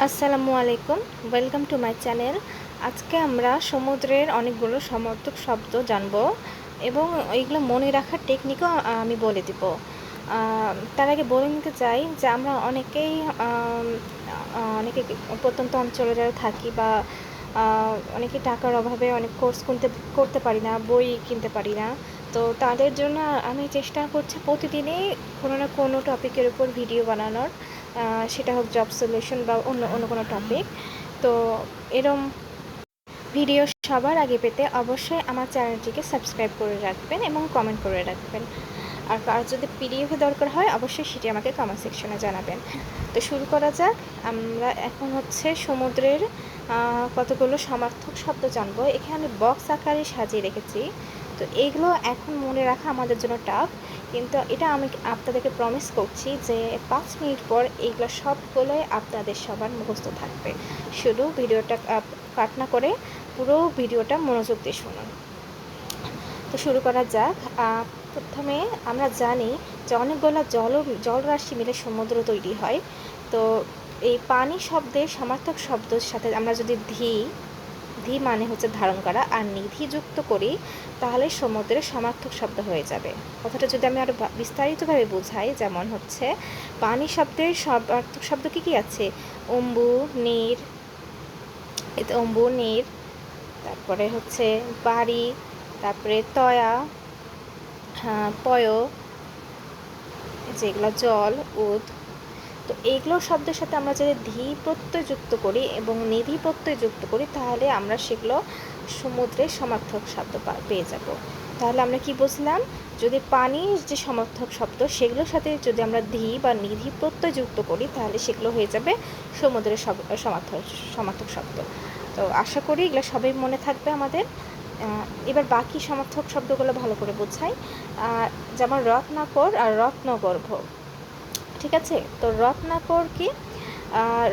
আসসালামু আলাইকুম, welcome to my channel. আজকে আমরা সমুদ্রের অনেকগুলো সমর্থক শব্দ জানব এবং এইগুলো মনে রাখার টেকনিকও আমি বলে দিব। তার আগে বলে নিতে চাই যে আমরা অনেকে প্রত্যন্ত অঞ্চলে যারা থাকি বা অনেকে টাকার অভাবে অনেক কোর্স করতে পারি না, বই কিনতে পারি না। তো তাদের জন্য আমি চেষ্টা করছি প্রতিদিনই কোনো না কোনো টপিকের উপর ভিডিও বানানোর, সেটা হোক জব সলিউশন বা অন্য অন্য কোনো টপিক। তো এরম ভিডিও সবার আগে পেতে অবশ্যই আমার চ্যানেলটিকে সাবস্ক্রাইব করে রাখবেন এবং কমেন্ট করে রাখবেন। আর কার যদি পিডিএফ দরকার হয় অবশ্যই সেটি আমাকে কমেন্ট সেকশনে জানাবেন। তো শুরু করা যাক। আমরা এখন সমুদ্রের কতগুলো সমার্থক শব্দ জানবো। এখানে বক্স আকারে সাজিয়ে রেখেছি। তো এইগুলো এখন মনে রাখা আমাদের জন্য টাফ, কিন্তু এটা আমি আপনাদেরকে প্রমিস করছি যে 5 মিনিট পর এইগুলো সবগুলোই আপনাদের সবার মুখস্থ থাকবে। শুধু ভিডিওটা কাট না করে পুরো ভিডিওটা মনোযোগ দিয়ে শুনুন। তো শুরু করা যাক। প্রথমে আমরা জানি যে অনেকগুলো জলরাশি মিলে সমুদ্র তৈরি হয়। তো এই পানি শব্দের সমার্থক শব্দের সাথে আমরা যদি ধি মানে হচ্ছে ধারণ করা আর নিধি যুক্ত করি তাহলে সমুদ্রের সমার্থক শব্দ হয়ে যাবে। কথাটা যদি আমি আরও বিস্তারিতভাবে বোঝাই, যেমন হচ্ছে পানি শব্দের সমার্থক শব্দ কী কী আছে? অম্বু, নীর, অম্বু, নীর, তারপরে হচ্ছে বাড়ি, তারপরে তয়া, পয়, যেগুলো জল, উদ। তো এইগুলো শব্দের সাথে আমরা যদি ধি প্রত্যয় যুক্ত করি এবং নিধি প্রত্যয় যুক্ত করি তাহলে আমরা সেগুলো সমুদ্রের সমার্থক শব্দ পেয়ে যাব। তাহলে আমরা কি বুঝলাম? যদি পানির যে সমার্থক শব্দ সেগুলোর সাথে যদি আমরা ধি বা নিধি প্রত্যয় যুক্ত করি তাহলে সেগুলো হয়ে যাবে সমুদ্রের সমার্থক শব্দ। তো আশা করি এগুলো সবই মনে থাকবে আমাদের। এবার বাকি সমার্থক শব্দগুলো ভালো করে বোঝাই। যেমন রত্নাকর আর রত্নগর্ভ। ঠিক আছে? তো রত্নাকর কি?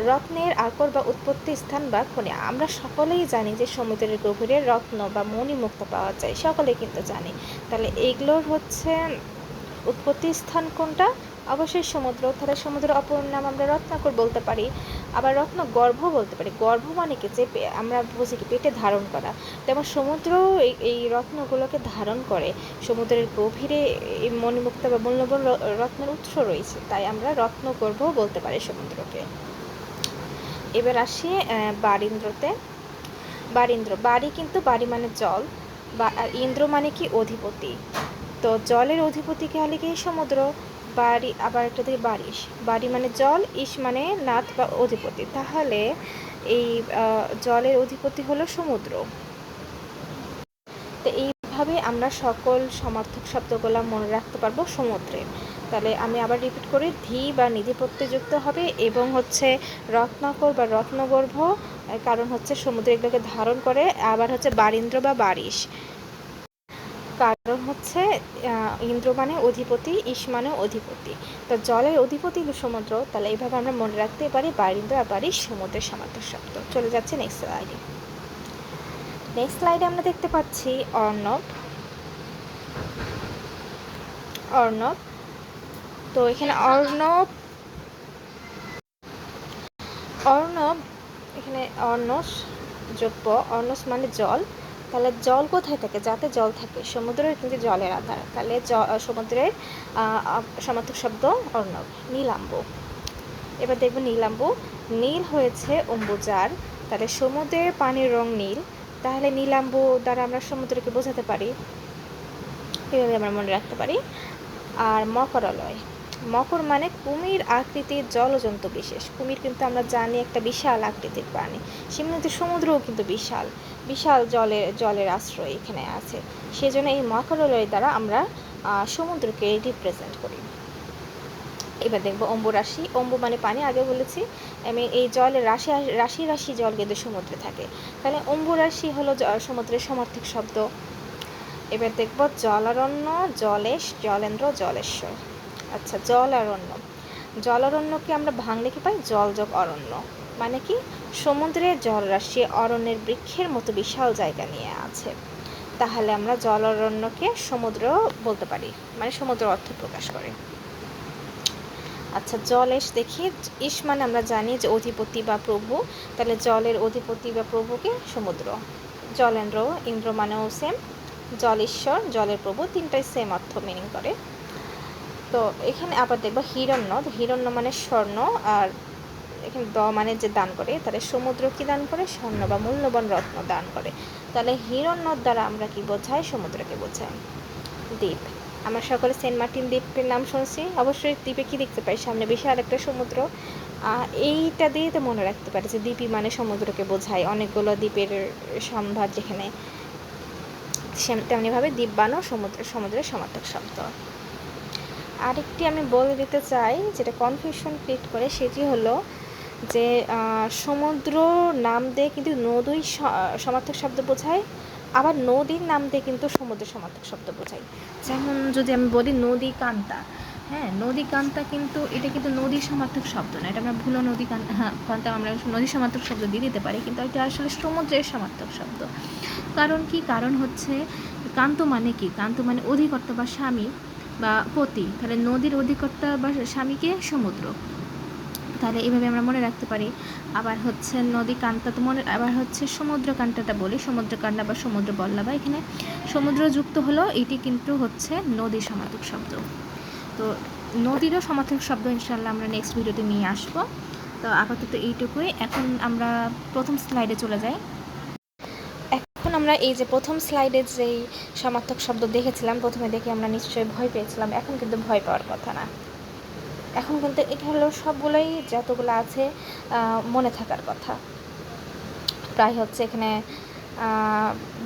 রত্নের আকর বা উৎপত্তি স্থান বা খনি। আমরা সকলেই জানি যে সমুদ্রের গভীরে রত্ন বা মণিমুক্তা পাওয়া যায়, সকলেই কিন্তু জানি। তাহলে এইগুলোর উৎপত্তি স্থান কোনটা? অবশ্যই সমুদ্র। তাহলে সমুদ্রের অপর নাম আমরা রত্নাকর বলতে পারি, আবার রত্নগর্ভ বলতে পারি। গর্ভ মানে কি? যে আমরা বুঝি কি পেটে ধারণ করা। তেমন সমুদ্র এই রত্নগুলোকে ধারণ করে। সমুদ্রের গভীরে এই মণিমুক্তা বা মূল্যবান রত্নের উৎস রয়েছে, তাই আমরা রত্নগর্ভ বলতে পারি সমুদ্রকে। এবার আসি বারীন্দ্রতে। বাড়ি কিন্তু বাড়ি মানে জল, আর ইন্দ্র মানে কি? অধিপতি। তো জলের অধিপতিকে হলে কি? সমুদ্র। বাড়ি আবার একটা দিকে বারিশ। বাড়ি মানে জল, ইস মানে নাথ বা অধিপতি। তাহলে এই জলের অধিপতি হলো সমুদ্র। তো এইভাবে আমরা সকল সমার্থক শব্দগুলো মনে রাখতে পারবো সমুদ্রে। তাহলে আমি আবার রিপিট করি, ধি বা নিধি প্রত্যয় যুক্ত হবে এবং রত্নাকর বা রত্নগর্ভ, কারণ সমুদ্রে এগুলোকে ধারণ করে। আবার বারীন্দ্র বা বারিশ, কারণ ইন্দ্র মানে অধিপতি, ইস মানে অধিপতি। তো জলের অধিপতি সমুদ্র। তাহলে এইভাবে আমরা মনে রাখতে পারি বারীন্দ্র আর বারিশ সমুদ্রের সমার্থক শব্দ। চলে যাচ্ছে নেক্সট স্লাইডে। নেক্সট স্লাইডে আমরা দেখতে পাচ্ছি অর্ণব। তো এখানে অর্ণব এখানে অর্ণস যোগ্য। অর্ণস মানে জল। তাহলে জল কোথায় থাকে? যাতে জল থাকে। সমুদ্রের কিন্তু জলের আধার। তাহলে সমুদ্রের সমার্থক শব্দ অর্ণব। নীলাম্বু। এবার দেখব নীলাম্বু। নীল হয়েছে অম্বুজার। তাহলে সমুদ্রের পানির রং নীল। তাহলে নীলাম্বু দ্বারা আমরা সমুদ্রকে বোঝাতে পারি, এভাবে আমরা মনে রাখতে পারি। আর মকরালয়। মকর মানে কুমির আকৃতির জলজন্তু বিশেষ। কুমির কিন্তু আমরা জানি একটা বিশাল আকৃতির প্রাণী। সেমনি সমুদ্রও কিন্তু বিশাল জলের আশ্রয় এখানে আছে। সেজন্য এই মকরালয় দ্বারা আমরা সমুদ্রকে রিপ্রেজেন্ট করি। এবার দেখবো অম্বুরাশি। অম্বু মানে পানি, আগে বলেছি আমি। এই জলের রাশি রাশি জল কিন্তু সমুদ্রে থাকে। তাহলে অম্বুরাশি হলো সমুদ্রের সমার্থক শব্দ। এবার দেখব জলারণ্য, জলেশ, জলেন্দ্র, জলেশ্বর। আচ্ছা, জলারণ্যকে আমরা ভাঙলে কি পাই? জল যোগ অরণ্য। মানে কি? সমুদ্রের জলরাশি অরণ্যের বৃক্ষের মতো বিশাল জায়গা নিয়ে আছে। তাহলে আমরা জলারণ্যকে সমুদ্র বলতে পারি, মানে সমুদ্র অর্থ প্রকাশ করে। আচ্ছা, জলেশ দেখি, ইস মানে আমরা জানি যে অধিপতি বা প্রভু, তাহলে জলের অধিপতি বা প্রভুকে সমুদ্র। জলেন্দ্র, ইন্দ্র মানেও সেম, জলেশ্বর, জলের প্রভু, তিনটাই সেম অর্থ মিনিং করে। তো এখানে আবার দেখবো হিরণ্য, হিরণ্য মানে স্বর্ণ, আর এখানে মানে যে দান করে, তাহলে সমুদ্র কি দান করে? স্বর্ণ বা মূল্যবান রত্ন দান করে। তাহলে হিরণ্যর দ্বারা আমরা কি বোঝাই? সমুদ্রকে বোঝাই। দ্বীপ, আমরা সকলে সেন্ট মার্টিন দ্বীপের নাম শুনছি, অবশ্যই দ্বীপে কি দেখতে পাই? সামনে বিশাল একটা সমুদ্র। এইটা দিয়ে তো মনে রাখতে পারে যে দ্বীপই মানে সমুদ্রকে বোঝায়, অনেকগুলো দ্বীপের সম্ভার যেখানে, তেমনিভাবে দ্বীপবানও সমুদ্রের সমার্থক শব্দ। আরেকটি আমি বলে দিতে চাই যেটা কনফিউশন ক্রিয়েট করে, সেটি হলো যে সমুদ্র নাম দিয়ে কিন্তু নদীর সমার্থক শব্দ বোঝায়, আবার নদীর নাম দিয়ে কিন্তু সমুদ্রের সমার্থক শব্দ বোঝায়। যেমন যদি আমি বলি নদী কান্তা, হ্যাঁ, নদী কান্তা কিন্তু এটা কিন্তু নদীর সমার্থক শব্দ না, এটা আমরা ভুলো নদী কান্তা আমরা নদীর সমার্থক শব্দ দিয়ে দিতে পারি, কিন্তু এটা আসলে সমুদ্রের সমার্থক শব্দ। কারণ কি? কারণ হচ্ছে কান্ত মানে কি? কান্ত মানে অধিকর্তা বা স্বামী বা পতি, তাহলে নদীর অধিকর্তা বা স্বামীকে সমুদ্র, তাহলে এইভাবে আমরা মনে রাখতে পারি। আবার হচ্ছে নদী কান্তা তো মনে, আবার হচ্ছে সমুদ্র কান্তাটা বলি, সমুদ্র কান্তা বা সমুদ্র বল্লভা, এখানে সমুদ্র যুক্ত হলো, এটি কিন্তু হচ্ছে নদীর সমার্থক শব্দ। তো নদীরও সমার্থক শব্দ ইনশাল্লাহ আমরা নেক্সট ভিডিওতে নিয়ে আসবো। তো আপাতত এইটুকুই। এখন আমরা প্রথম স্লাইডে চলে যাই। এখন আমরা এই যে প্রথম স্লাইডে যেই সমার্থক শব্দ দেখেছিলাম, প্রথমে দেখে আমরা নিশ্চয়ই ভয় পেয়েছিলাম, এখন কিন্তু ভয় পাওয়ার কথা না। এখন কিন্তু এটা হলো সবগুলোই যতগুলো আছে মনে থাকার কথা। প্রায় হচ্ছে এখানে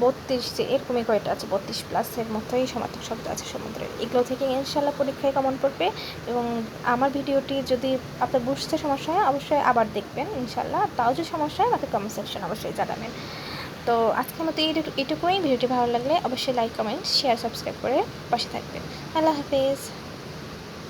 32 যে এরকমই কয়টা আছে, 32+-এর মতোই সমার্থক শব্দ আছে সমুদ্রের। এগুলো থেকে ইনশাল্লাহ পরীক্ষায় কমন পড়বে। এবং আমার ভিডিওটি যদি আপনার বুঝতে সমস্যা হয় অবশ্যই আবার দেখবেন ইনশাল্লাহ। তাও যদি সমস্যা হয় আমাকে কমেন্ট সেকশন অবশ্যই জানাবেন। তো আজকের মতো এইটুকুই। ভিডিওটি ভালো লাগলে অবশ্যই লাইক, কমেন্ট, শেয়ার, সাবস্ক্রাইব করে পাশে থাকবেন। আল্লাহ হাফেজ।